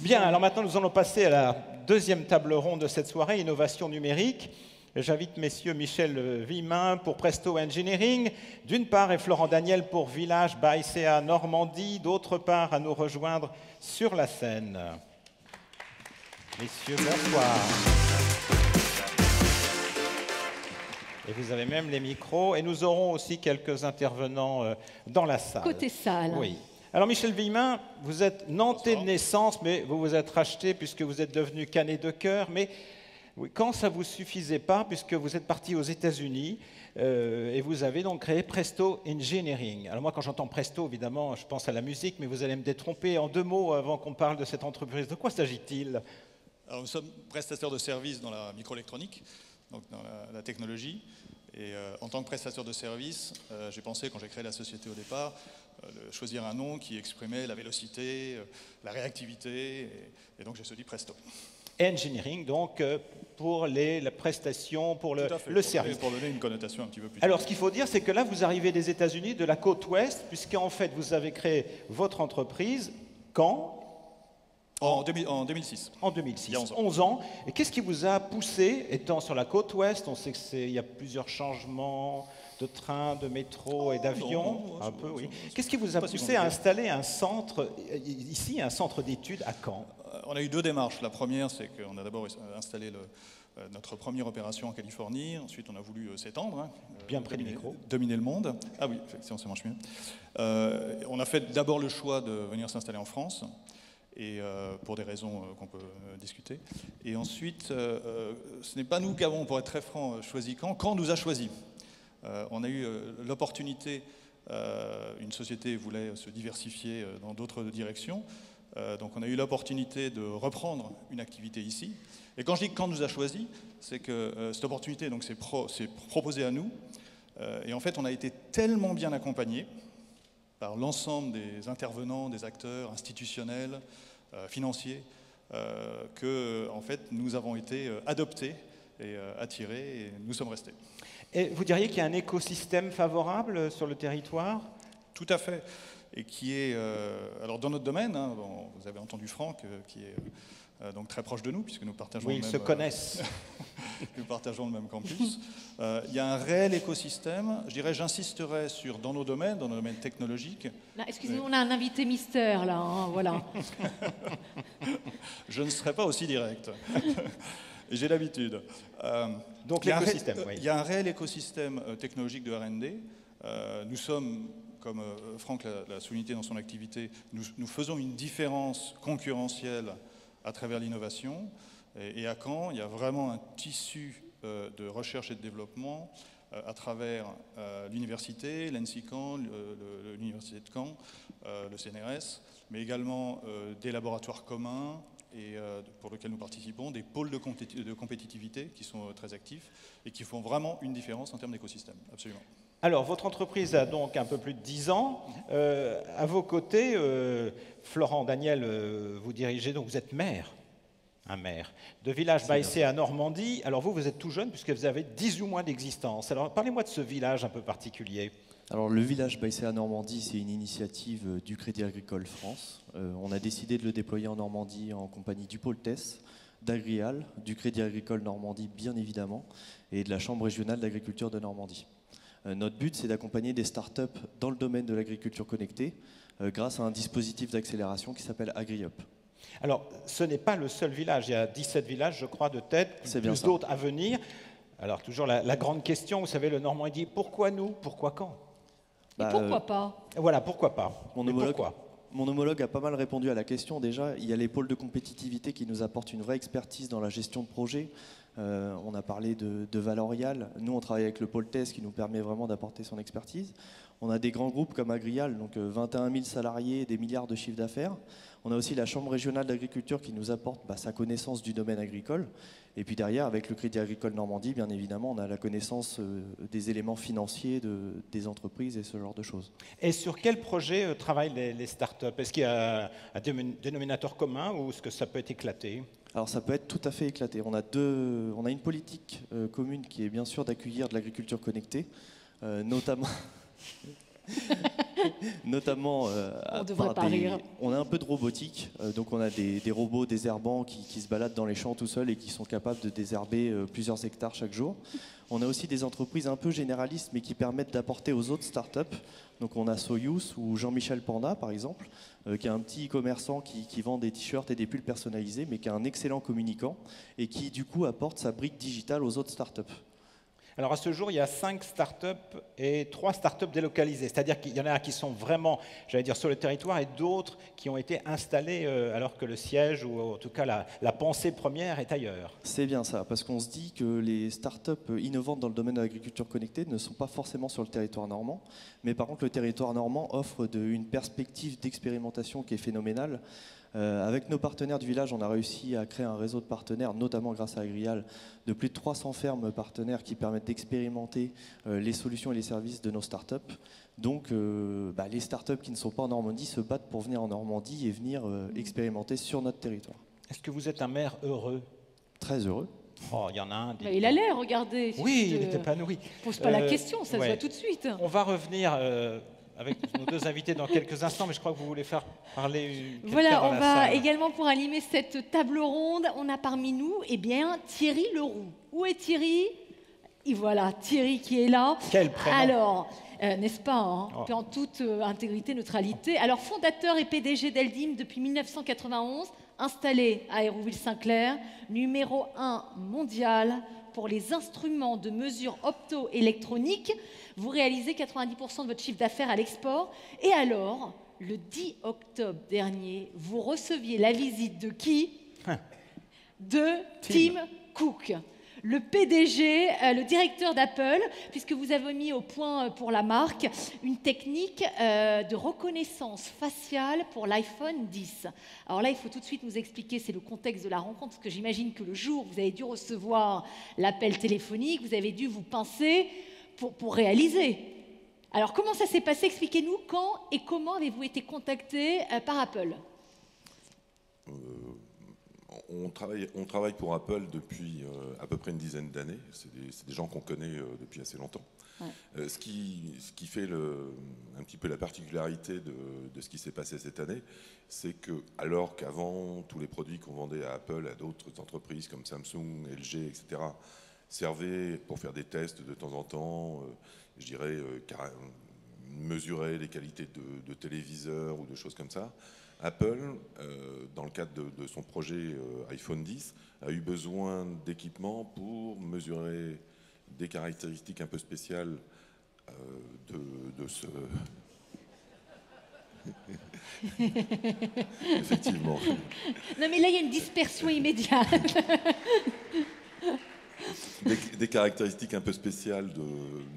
Bien, alors maintenant nous allons passer à la deuxième table ronde de cette soirée, innovation numérique. J'invite messieurs Michel Vimin pour Presto Engineering, d'une part, et Florent Daniel pour Village by CA Normandie, d'autre part, à nous rejoindre sur la scène. Messieurs, bonsoir. Et vous avez même les micros, et nous aurons aussi quelques intervenants dans la salle. Côté salle. Oui. Alors Michel Vimin, vous êtes nantais de naissance, mais vous vous êtes racheté puisque vous êtes devenu canet de cœur. Mais oui, quand ça ne vous suffisait pas, puisque vous êtes parti aux États-Unis et vous avez donc créé Presto Engineering. Alors moi, quand j'entends Presto, évidemment, je pense à la musique, mais vous allez me détromper en deux mots avant qu'on parle de cette entreprise. De quoi s'agit-il? Alors, nous sommes prestataires de services dans la microélectronique, donc dans la technologie. Et en tant que prestataire de services, j'ai pensé, quand j'ai créé la société au départ, de choisir un nom qui exprimait la vélocité, la réactivité, et donc j'ai choisi Presto. Engineering, donc pour la prestation, pour le service. Pour donner une connotation un petit peu plus. Alors ce qu'il faut dire, c'est que là, vous arrivez des États-Unis, de la côte ouest, puisqu'en fait, vous avez créé votre entreprise quand? En 2006. En 2006, il y a 11 ans. 11 ans. Et qu'est-ce qui vous a poussé, étant sur la côte ouest, on sait qu'il y a plusieurs changements de train, de métro et d'avion, un peu, oui. Qu'est-ce qui vous a poussé à installer un centre, ici, un centre d'études à Caen? On a eu deux démarches. La première, c'est qu'on a d'abord installé notre première opération en Californie. Ensuite, on a voulu s'étendre. Bien près du micro. Dominer le monde. Ah oui, effectivement, ça marche mieux. On a fait d'abord le choix de venir s'installer en France. Et pour des raisons qu'on peut discuter. Et ensuite, ce n'est pas nous qui avons, pour être très franc, choisi Caen. Caen nous a choisi. On a eu l'opportunité, une société voulait se diversifier dans d'autres directions, donc on a eu l'opportunité de reprendre une activité ici. Et quand je dis que Caen nous a choisi, c'est que cette opportunité s'est proposée à nous, et en fait on a été tellement bien accompagnés par l'ensemble des intervenants, des acteurs institutionnels, financiers, que en fait, nous avons été adoptés et attirés et nous sommes restés. Et vous diriez qu'il y a un écosystème favorable sur le territoire? Tout à fait. Et qui est, alors dans notre domaine, hein, vous avez entendu Franck, qui est donc très proche de nous, puisque nous partageons oui, le même, ils se connaissent. Nous partageons le même campus. Il y a un réel écosystème. Je dirais, j'insisterai sur, dans nos domaines technologiques. Excusez-nous, on a un invité mystère là, hein, voilà. Je ne serai pas aussi direct. J'ai l'habitude. Donc l'écosystème, oui. Il y a un réel écosystème technologique de R&D. Nous sommes, comme Franck l'a souligné dans son activité, nous faisons une différence concurrentielle à travers l'innovation. Et à Caen, il y a vraiment un tissu de recherche et de développement à travers l'université, l'ENSI Caen, l'université de Caen, le CNRS, mais également des laboratoires communs et, pour lesquels nous participons, des pôles de compétitivité qui sont très actifs et qui font vraiment une différence en termes d'écosystème, absolument. Alors, votre entreprise a donc un peu plus de 10 ans. À vos côtés, Florent Daniel, vous dirigez, donc vous êtes maire. Un maire de Village by CA Normandie. Alors vous êtes tout jeune puisque vous avez 18 mois d'existence. Alors parlez-moi de ce village un peu particulier. Alors le Village by CA Normandie, c'est une initiative du Crédit Agricole France. On a décidé de le déployer en Normandie en compagnie du pôle TES, d'Agrial, du Crédit Agricole Normandie bien évidemment, et de la Chambre régionale d'agriculture de Normandie. Notre but, c'est d'accompagner des startups dans le domaine de l'agriculture connectée grâce à un dispositif d'accélération qui s'appelle AgriUp. Alors, ce n'est pas le seul village. Il y a 17 villages, je crois, de tête, plus d'autres à venir. Alors, toujours la grande question, vous savez, le Normand dit « Pourquoi nous? Pourquoi Caen ?» Et pourquoi pas? Voilà, pourquoi pas? Mon homologue a pas mal répondu à la question. Déjà, il y a les pôles de compétitivité qui nous apportent une vraie expertise dans la gestion de projet. On a parlé de Valorial. Nous, on travaille avec le pôle TES qui nous permet vraiment d'apporter son expertise. On a des grands groupes comme Agrial, donc 21 000 salariés, des milliards de chiffres d'affaires. On a aussi la Chambre régionale d'agriculture qui nous apporte sa connaissance du domaine agricole. Et puis derrière, avec le Crédit Agricole Normandie, bien évidemment, on a la connaissance des éléments financiers des entreprises et ce genre de choses. Et sur quel projet travaillent les startups? Est-ce qu'il y a un dénominateur commun ou est-ce que ça peut être éclaté? Alors ça peut être tout à fait éclaté. On a une politique commune qui est bien sûr d'accueillir de l'agriculture connectée, notamment... Notamment, On devrait pas rire. on a un peu de robotique, donc on a des robots désherbants qui se baladent dans les champs tout seuls et qui sont capables de désherber plusieurs hectares chaque jour. On a aussi des entreprises un peu généralistes mais qui permettent d'apporter aux autres startups. Donc on a Soyuz ou Jean-Michel Panda par exemple, qui est un petit commerçant qui vend des t-shirts et des pulls personnalisés mais qui est un excellent communicant et qui du coup apporte sa brique digitale aux autres startups. Alors à ce jour, il y a 5 startups et 3 startups délocalisées. C'est-à-dire qu'il y en a qui sont vraiment, j'allais dire, sur le territoire et d'autres qui ont été installées alors que le siège, ou en tout cas la pensée première, est ailleurs. C'est bien ça, parce qu'on se dit que les startups innovantes dans le domaine de l'agriculture connectée ne sont pas forcément sur le territoire normand, mais par contre le territoire normand offre une perspective d'expérimentation qui est phénoménale. Avec nos partenaires du village, on a réussi à créer un réseau de partenaires, notamment grâce à Agrial, de plus de 300 fermes partenaires qui permettent d'expérimenter les solutions et les services de nos startups. Donc les startups qui ne sont pas en Normandie se battent pour venir en Normandie et venir expérimenter sur notre territoire. Est-ce que vous êtes un maire heureux? Très heureux. Oh, il y en a un. Mais il a l'air, regardez. Oui, il est épanoui. Pose pas la question, ça se ouais. voit tout de suite. On va revenir avec nos 2 invités dans quelques instants, mais je crois que vous voulez faire parler quelqu'un Voilà, dans on la va salle. également, pour animer cette table ronde, on a parmi nous Thierry Leroux. Où est Thierry? Et voilà, Thierry qui est là. Quel prénom. Alors, n'est-ce pas, hein, Oh. puis en toute intégrité, neutralité. Alors, fondateur et PDG d'Eldim depuis 1991, installé à Hérouville-Saint-Clair, numéro 1 mondial pour les instruments de mesure optoélectroniques. Vous réalisez 90% de votre chiffre d'affaires à l'export. Et alors, le 10 octobre dernier, vous receviez la visite de qui? De Tim Cook, le PDG, le directeur d'Apple, puisque vous avez mis au point pour la marque une technique de reconnaissance faciale pour l'iPhone 10. Alors là, il faut tout de suite nous expliquer, c'est le contexte de la rencontre, parce que j'imagine que le jour où vous avez dû recevoir l'appel téléphonique, vous avez dû vous pincer pour réaliser. Alors, comment ça s'est passé? Expliquez-nous quand et comment avez-vous été contacté par Apple? On travaille pour Apple depuis à peu près une dizaine d'années. C'est des gens qu'on connaît depuis assez longtemps. Ouais. Ce qui fait un petit peu la particularité de ce qui s'est passé cette année, c'est que alors qu'avant, tous les produits qu'on vendait à Apple, à d'autres entreprises comme Samsung, LG, etc., servaient pour faire des tests de temps en temps, je dirais, mesurer les qualités de téléviseurs ou de choses comme ça, Apple, dans le cadre de son projet iPhone 10, a eu besoin d'équipements pour mesurer des caractéristiques un peu spéciales de ce... Effectivement. Non mais là, il y a une dispersion immédiate. Des caractéristiques un peu spéciales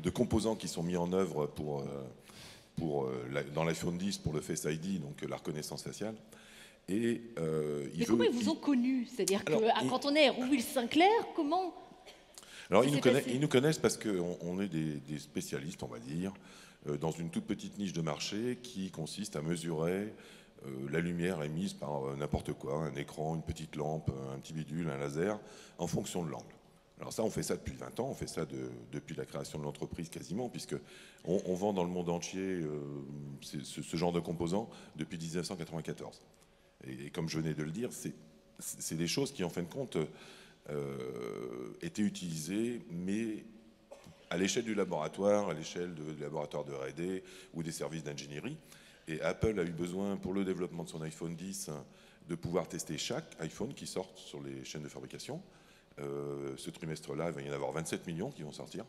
de composants qui sont mis en œuvre dans l'iPhone 10 pour le Face ID, donc la reconnaissance faciale. Et, mais comment ils vous ont connus? C'est-à-dire que quand on est à Hérouville-Saint-Clair, comment? Alors ils nous connaissent parce qu'on est des spécialistes, on va dire, dans une toute petite niche de marché qui consiste à mesurer la lumière émise par n'importe quoi, un écran, une petite lampe, un petit bidule, un laser, en fonction de l'angle. Alors ça, on fait ça depuis 20 ans, on fait ça depuis la création de l'entreprise quasiment, puisque on vend dans le monde entier ce genre de composants depuis 1994. Et comme je venais de le dire, c'est des choses qui, en fin de compte, étaient utilisées, mais à l'échelle du laboratoire, à l'échelle du laboratoire de R&D ou des services d'ingénierie. Et Apple a eu besoin, pour le développement de son iPhone 10, de pouvoir tester chaque iPhone qui sort sur les chaînes de fabrication. Ce trimestre-là, il va y en avoir 27 millions qui vont sortir.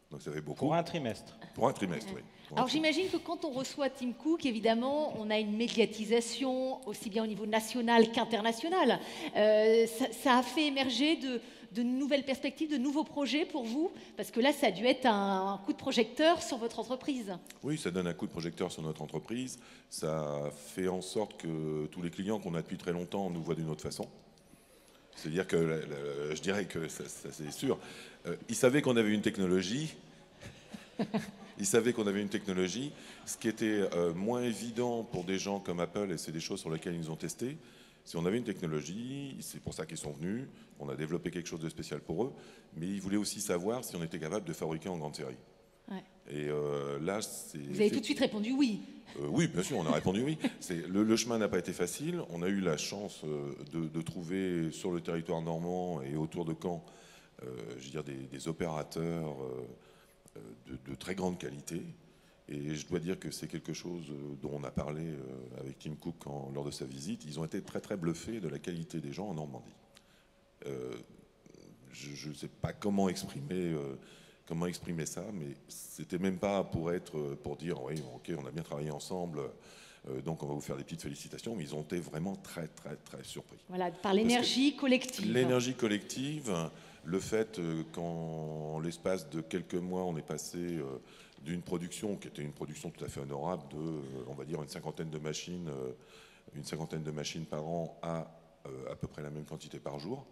Donc ça fait beaucoup. Pour un trimestre. Pour un trimestre, oui. Alors j'imagine que quand on reçoit Tim Cook, évidemment, on a une médiatisation aussi bien au niveau national qu'international. Ça a fait émerger de nouvelles perspectives, de nouveaux projets pour vous? Parce que là, ça a dû être un coup de projecteur sur votre entreprise. Oui, ça donne un coup de projecteur sur notre entreprise. Ça fait en sorte que tous les clients qu'on a depuis très longtemps nous voient d'une autre façon. C'est-à-dire que, je dirais que ça c'est sûr, ils savaient qu'on avait une technologie, ce qui était moins évident pour des gens comme Apple, et c'est des choses sur lesquelles ils nous ont testé, c'est qu'on avait une technologie, c'est pour ça qu'ils sont venus, on a développé quelque chose de spécial pour eux, mais ils voulaient aussi savoir si on était capable de fabriquer en grande série. Ouais. Et là, c'est... Vous avez tout de suite répondu oui. Oui, bien sûr, on a répondu oui. Le chemin n'a pas été facile. On a eu la chance de trouver sur le territoire normand et autour de Caen, je veux dire, des opérateurs de très grande qualité. Et je dois dire que c'est quelque chose dont on a parlé avec Tim Cook lors de sa visite. Ils ont été très très bluffés de la qualité des gens en Normandie. Je ne sais pas comment exprimer ça, mais c'était même pas pour dire oui, ok, on a bien travaillé ensemble, donc on va vous faire des petites félicitations, mais ils ont été vraiment très très très surpris. Voilà, par l'énergie collective. L'énergie collective, le fait qu'en l'espace de quelques mois, on est passé d'une production qui était une production tout à fait honorable de, on va dire, une cinquantaine de machines par an à peu près la même quantité par jour,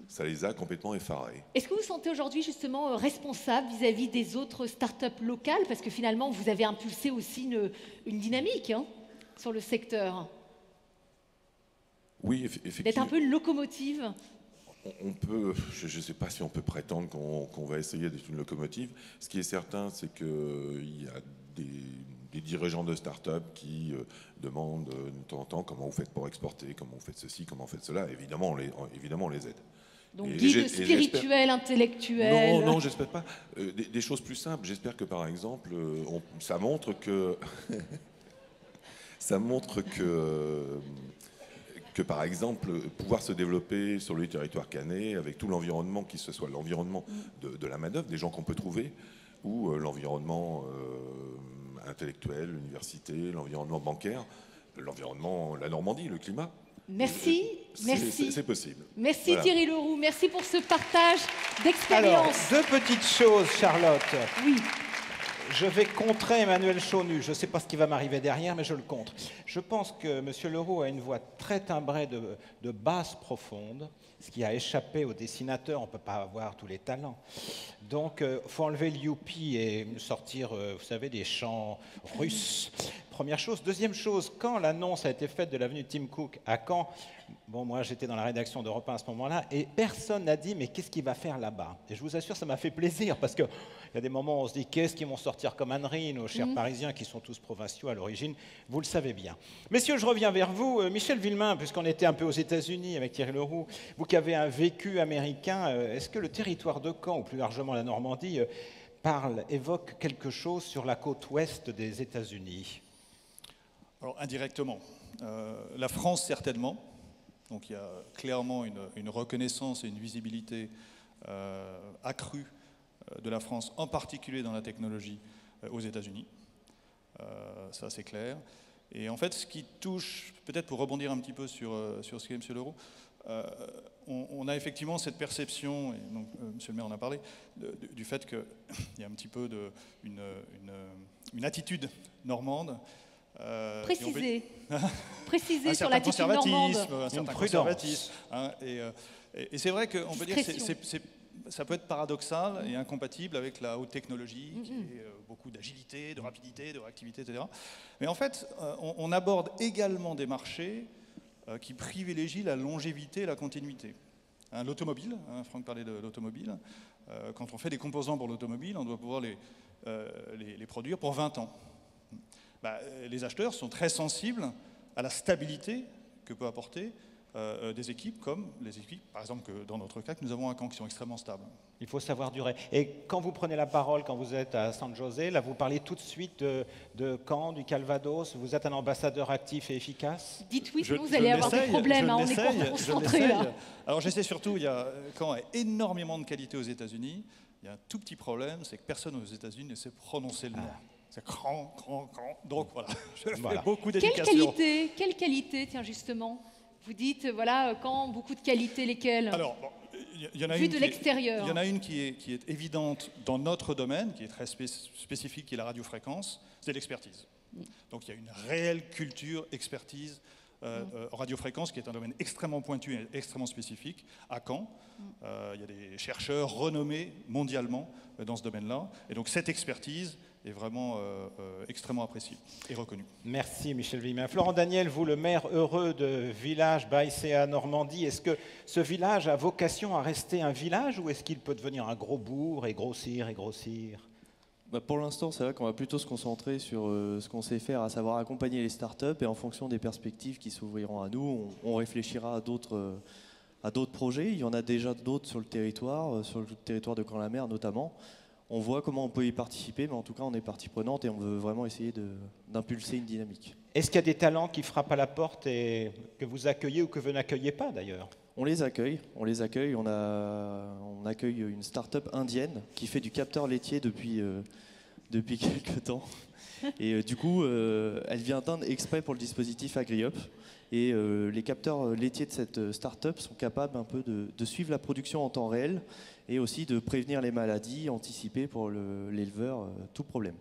ça les a complètement effarés. Est-ce que vous vous sentez aujourd'hui justement responsable vis-à-vis des autres startups locales? Parce que finalement, vous avez impulsé aussi une dynamique sur le secteur. Oui, effectivement. D'être un peu une locomotive. On peut, je ne sais pas si on peut prétendre qu'on va essayer d'être une locomotive. Ce qui est certain, c'est qu'il y a des dirigeants de start-up qui demandent de temps en temps comment vous faites pour exporter, comment vous faites ceci, comment vous faites cela. Évidemment, on les aide. Donc guide spirituel, intellectuel. Non, j'espère pas. Des choses plus simples. J'espère que par exemple, ça montre que par exemple, pouvoir se développer sur le territoire canet avec tout l'environnement, que ce soit l'environnement de la main-d'œuvre, des gens qu'on peut trouver, ou l'environnement intellectuel, l'université, l'environnement bancaire, l'environnement, la Normandie, le climat. Merci, merci. C'est possible. Merci voilà. Thierry Leroux, merci pour ce partage Alors, d'expérience. deux petites choses, Charlotte. Oui. Je vais contrer Emmanuel Chonu. Je ne sais pas ce qui va m'arriver derrière, mais je le contre. Je pense que M. Leroux a une voix très timbrée de basse profonde, ce qui a échappé aux dessinateurs. On ne peut pas avoir tous les talents. Donc, il faut enlever le youpi et sortir, vous savez, des chants russes. Première chose. Deuxième chose, quand l'annonce a été faite de l'avenue Tim Cook à Caen, bon, moi j'étais dans la rédaction d'Europe 1 à ce moment-là, et personne n'a dit mais qu'est-ce qu'il va faire là-bas? Et je vous assure, ça m'a fait plaisir, parce qu'il y a des moments où on se dit qu'est-ce qu'ils vont sortir comme ânerie, nos chers Parisiens qui sont tous provinciaux à l'origine, vous le savez bien. Messieurs, je reviens vers vous. Michel Villemain, puisqu'on était un peu aux États-Unis avec Thierry Leroux, vous qui avez un vécu américain, est-ce que le territoire de Caen, ou plus largement la Normandie, évoque quelque chose sur la côte ouest des États-Unis? Alors, indirectement. La France, certainement. Donc, il y a clairement une reconnaissance et une visibilité accrue de la France, en particulier dans la technologie, aux États-Unis. Ça, c'est clair. Et en fait, ce qui touche, peut-être pour rebondir un petit peu sur ce qu'a dit M. Leroux, on a effectivement cette perception, et donc M. le maire en a parlé, du fait qu'il y a un petit peu une attitude normande. Précisez sur la l'attitude normande. Un certain conservatisme. Et c'est vrai qu'on peut dire que ça peut être paradoxal et incompatible avec la haute technologie, qui est beaucoup d'agilité, de rapidité, de réactivité, etc. Mais en fait, on aborde également des marchés qui privilégient la longévité et la continuité. L'automobile, Franck parlait de l'automobile. Quand on fait des composants pour l'automobile, on doit pouvoir les produire pour 20 ans. Les acheteurs sont très sensibles à la stabilité que peut apporter des équipes comme les équipes, par exemple, que dans notre cas, que nous avons à Caen, qui sont extrêmement stables. Il faut savoir durer. Et quand vous prenez la parole, quand vous êtes à San José, là, vous parlez tout de suite de Caen, du Calvados. Vous êtes un ambassadeur actif et efficace. Dites oui, sinon vous allez avoir des problèmes. On est concentrés là. Alors j'essaie surtout, Caen a énormément de qualité aux États-Unis. Il y a un tout petit problème, c'est que personne aux États-Unis ne sait prononcer le nom. C'est cran. Donc voilà, je fais beaucoup d'éducation. Quelle qualité, tiens justement? Vous dites, voilà, quand beaucoup de qualités, lesquelles? Alors, il y en a Vu de l'extérieur. Il y en a une qui est évidente dans notre domaine, qui est très spécifique, qui est la radiofréquence, c'est l'expertise. Donc il y a une réelle culture, expertise, radiofréquence, qui est un domaine extrêmement pointu et extrêmement spécifique, à Caen. Il y a des chercheurs renommés mondialement dans ce domaine-là. Et donc cette expertise est vraiment extrêmement appréciée et reconnue. Merci Michel Villemain. Florent Daniel, vous, le maire heureux de Village Baïséa Normandie, est-ce que ce village a vocation à rester un village ou est-ce qu'il peut devenir un gros bourg et grossir? Pour l'instant, c'est vrai qu'on va plutôt se concentrer sur ce qu'on sait faire, à savoir accompagner les startups, et en fonction des perspectives qui s'ouvriront à nous, on réfléchira à d'autres projets. Il y en a déjà d'autres sur le territoire de Caen-la-Mer notamment. On voit comment on peut y participer, mais en tout cas, on est partie prenante et on veut vraiment essayer d'impulser une dynamique. Est-ce qu'il y a des talents qui frappent à la porte et que vous accueillez ou que vous n'accueillez pas d'ailleurs? On les accueille. On accueille une start-up indienne qui fait du capteur laitier depuis quelques temps. Et du coup, elle vient d'Inde exprès pour le dispositif AgriUp. Et les capteurs laitiers de cette start-up sont capables un peu de suivre la production en temps réel et aussi de prévenir les maladies, anticiper pour l'éleveur tout problème.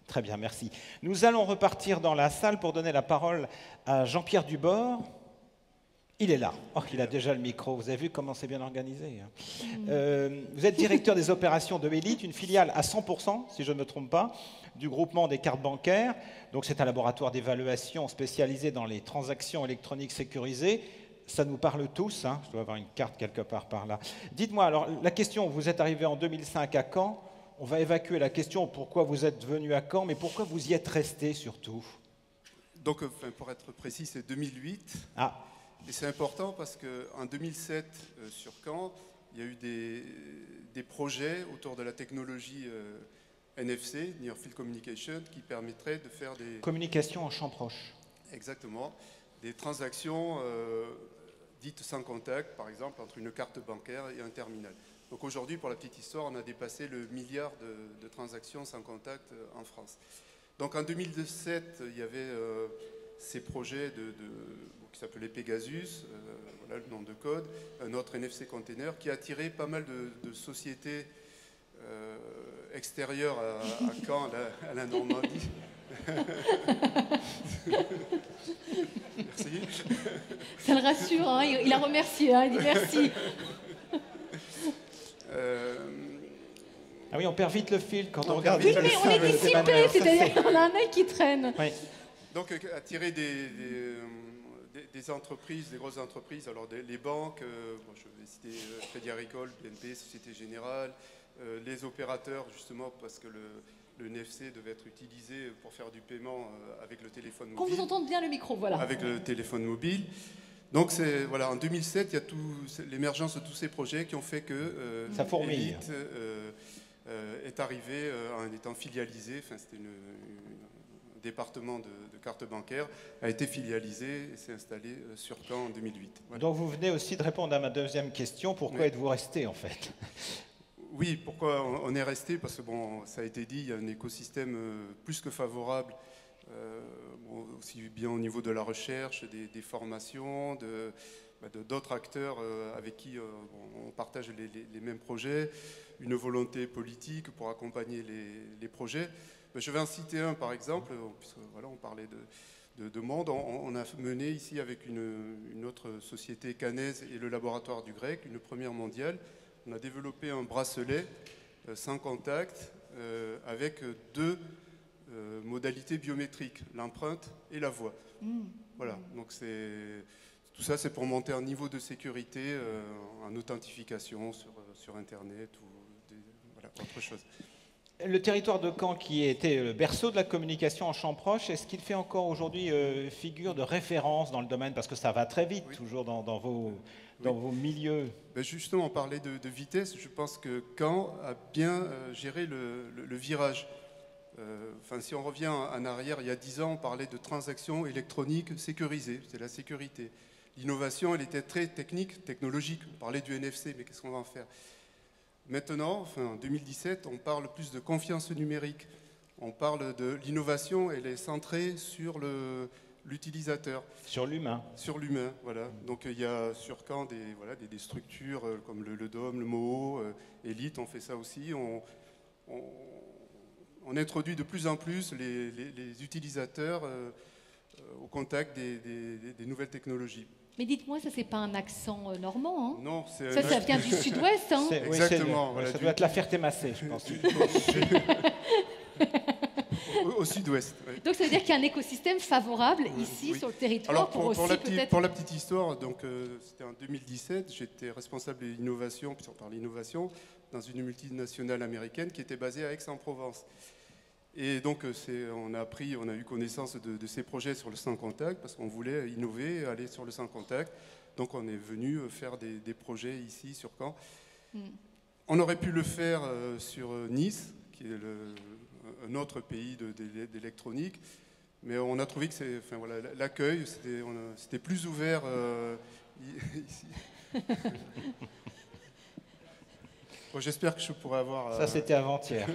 Très bien, merci. Nous allons repartir dans la salle pour donner la parole à Jean-Pierre Dubord. Il est là. Oh, il a déjà le micro. Vous avez vu comment c'est bien organisé. Vous êtes directeur des opérations de Elite, une filiale à 100%, si je ne me trompe pas, du groupement des cartes bancaires. Donc c'est un laboratoire d'évaluation spécialisé dans les transactions électroniques sécurisées. Ça nous parle tous. Hein. Je dois avoir une carte quelque part par là. Dites-moi, alors, la question, vous êtes arrivé en 2005 à Caen. On va évacuer la question pourquoi vous êtes venu à Caen, mais pourquoi vous y êtes resté surtout? Donc, pour être précis, c'est 2008. Ah. Et c'est important parce qu'en 2007, sur Caen, il y a eu des projets autour de la technologie NFC, Near Field Communication, qui permettraient de faire des... Communication en champ proche. Exactement. Des transactions dites sans contact, par exemple, entre une carte bancaire et un terminal. Donc aujourd'hui, pour la petite histoire, on a dépassé le milliard de transactions sans contact en France. Donc en 2017, il y avait ces projets qui s'appelaient Pegasus, voilà le nom de code, un autre NFC Container, qui a attiré pas mal de sociétés extérieures à Caen, à la Normandie. Merci. Ça le rassure, hein, il a remercié, hein, il dit merci. Ah oui, on perd vite le fil quand on regarde. Oui, mais on est dissipé, c'est-à-dire qu'on a un œil qui traîne. Oui. Donc, attirer des entreprises, des grosses entreprises, alors les banques, bon, je vais citer Crédit Agricole, BNP, Société Générale, les opérateurs, justement, parce que le NFC devait être utilisé pour faire du paiement avec le téléphone mobile. Qu'on vous entende bien le micro, voilà. Avec le téléphone mobile. Donc, voilà, en 2007, il y a l'émergence de tous ces projets qui ont fait que ça fourmille. Elite est arrivé en étant filialisé, enfin, c'était un département de carte bancaire, a été filialisé et s'est installé sur Caen en 2008. Voilà. Donc vous venez aussi de répondre à ma deuxième question, pourquoi êtes-vous resté en fait? Oui, pourquoi on est resté? Parce que bon, ça a été dit, il y a un écosystème plus que favorable, aussi bien au niveau de la recherche, des formations, d'autres acteurs avec qui on partage les mêmes projets, une volonté politique pour accompagner les projets. Je vais en citer un par exemple, puisque voilà, on parlait de monde. On a mené ici avec une autre société caennaise et le laboratoire du Grec, une première mondiale. On a développé un bracelet sans contact avec deux modalités biométriques, l'empreinte et la voix. Voilà, donc tout ça c'est pour monter un niveau de sécurité en authentification sur Internet ou voilà, autre chose. Le territoire de Caen, qui était le berceau de la communication en champ proche, est-ce qu'il fait encore aujourd'hui figure de référence dans le domaine? Parce que ça va très vite, oui, toujours dans vos milieux. Ben justement, on parlait de vitesse. Je pense que Caen a bien géré le virage. Enfin, si on revient en arrière, il y a 10 ans, on parlait de transactions électroniques sécurisées. C'est la sécurité. L'innovation, elle était très technique, technologique. On parlait du NFC, mais qu'est-ce qu'on va en faire? Maintenant, enfin, en 2017, on parle plus de confiance numérique. On parle de l'innovation, elle est centrée sur l'utilisateur. Sur l'humain. Sur l'humain, voilà. Donc il y a sur Caen des structures comme le DOM, le MOO, Elite, on fait ça aussi. On introduit de plus en plus les utilisateurs au contact des nouvelles technologies. Mais dites-moi, ça c'est pas un accent normand, hein? Non, ça vient du sud-ouest, hein? Exactement. Voilà, ça doit être la Ferté-Massé, je pense. Au sud-ouest. Oui. Donc ça veut dire qu'il y a un écosystème favorable ici, oui, sur le territoire. Alors, pour la petite histoire, donc c'était en 2017, j'étais responsable de l'innovation, puisqu'on parle d'innovation, dans une multinationale américaine qui était basée à Aix-en-Provence. Et donc, on a eu connaissance de ces projets sur le sans contact parce qu'on voulait innover, aller sur le sans contact. Donc, on est venu faire des projets ici sur Caen. On aurait pu le faire sur Nice, qui est un autre pays d'électronique, mais on a trouvé que l'accueil, c'était plus ouvert ici. Bon, j'espère que je pourrai avoir... Ça, c'était avant-hier.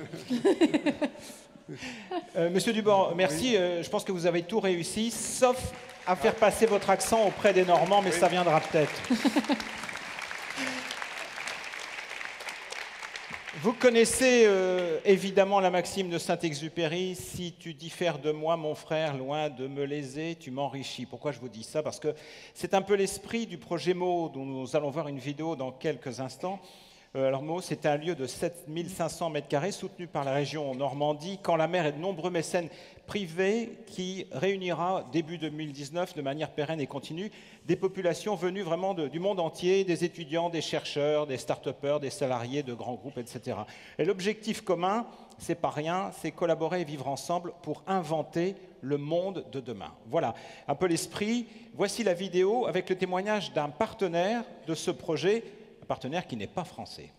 Monsieur Dubord, merci. Je pense que vous avez tout réussi, sauf à faire passer votre accent auprès des Normands, mais ça viendra peut-être. Vous connaissez évidemment la maxime de Saint-Exupéry, « Si tu diffères de moi, mon frère, loin de me léser, tu m'enrichis ». Pourquoi je vous dis ça? Parce que c'est un peu l'esprit du projet Mo, dont nous allons voir une vidéo dans quelques instants. Alors Mo, c'est un lieu de 7500 m² soutenu par la région Normandie, quand la mer et de nombreux mécènes privés qui réunira début 2019 de manière pérenne et continue des populations venues vraiment du monde entier, des étudiants, des chercheurs, des start-upers, des salariés de grands groupes, etc. Et l'objectif commun, c'est pas rien, c'est collaborer et vivre ensemble pour inventer le monde de demain. Voilà un peu l'esprit. Voici la vidéo avec le témoignage d'un partenaire de ce projet, un partenaire qui n'est pas français.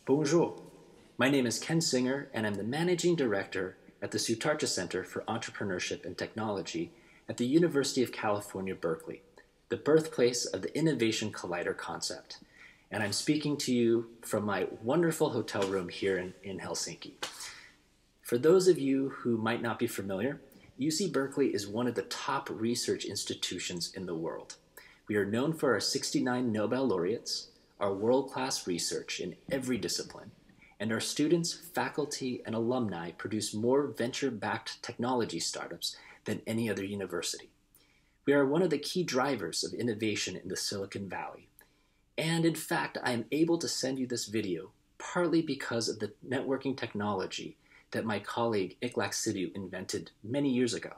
Bonjour, my name is Ken Singer and I'm the Managing Director at the Sutarcha Center for Entrepreneurship and Technology at the University of California, Berkeley, the birthplace of the Innovation Collider concept. And I'm speaking to you from my wonderful hotel room here in Helsinki. For those of you who might not be familiar, UC Berkeley is one of the top research institutions in the world. We are known for our 69 Nobel laureates, our world-class research in every discipline, and our students, faculty, and alumni produce more venture-backed technology startups than any other university. We are one of the key drivers of innovation in the Silicon Valley. And in fact, I am able to send you this video partly because of the networking technology that my colleague Iklak Sidhu invented many years ago.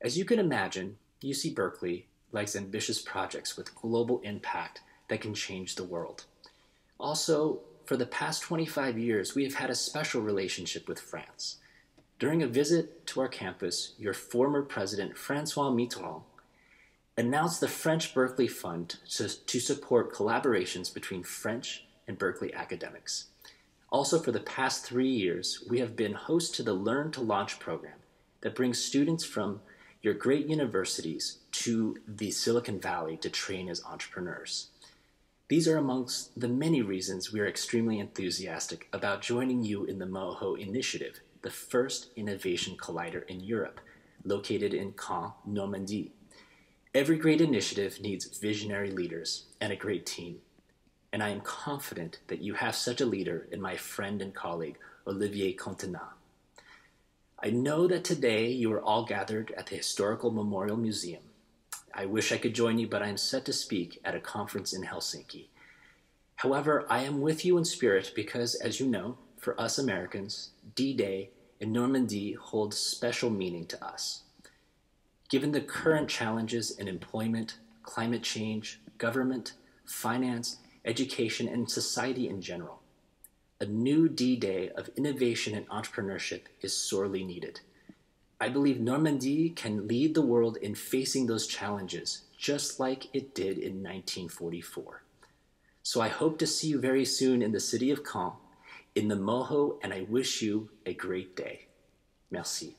As you can imagine, UC Berkeley likes ambitious projects with global impact that can change the world. Also, for the past 25 years, we have had a special relationship with France. During a visit to our campus, your former president, François Mitterrand, announced the French Berkeley Fund to support collaborations between French and Berkeley academics. Also, for the past 3 years, we have been host to the Learn to Launch program that brings students from your great universities to the Silicon Valley to train as entrepreneurs. These are amongst the many reasons we are extremely enthusiastic about joining you in the MOHO initiative, the first innovation collider in Europe, located in Caen, Normandy. Every great initiative needs visionary leaders and a great team. And I am confident that you have such a leader in my friend and colleague, Olivier Contenat. I know that today you are all gathered at the Historical Memorial Museum. I wish I could join you, but I am set to speak at a conference in Helsinki. However, I am with you in spirit because, as you know, for us Americans, D-Day in Normandy holds special meaning to us. Given the current challenges in employment, climate change, government, finance, education, and society in general, a new D-Day of innovation and entrepreneurship is sorely needed. I believe Normandy can lead the world in facing those challenges, just like it did in 1944. So I hope to see you very soon in the city of Caen, in the MOHO, and I wish you a great day. Merci.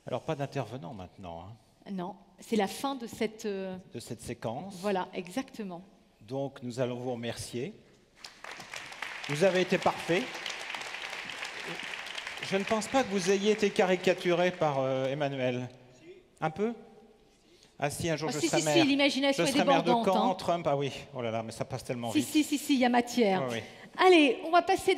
Alors, pas d'intervenant maintenant. Hein. Non, c'est la fin de cette séquence. Voilà, exactement. Donc, nous allons vous remercier. Vous avez été parfait. Je ne pense pas que vous ayez été caricaturé par Emmanuel. Un peu? Ah si, un jour je serai maire. Si, l'imagination est débordante. Je serai maire de Caen, hein. Trump, ah oui. Oh là là, mais ça passe tellement vite. Si, il y a matière. Oui, oui. Allez, on va passer des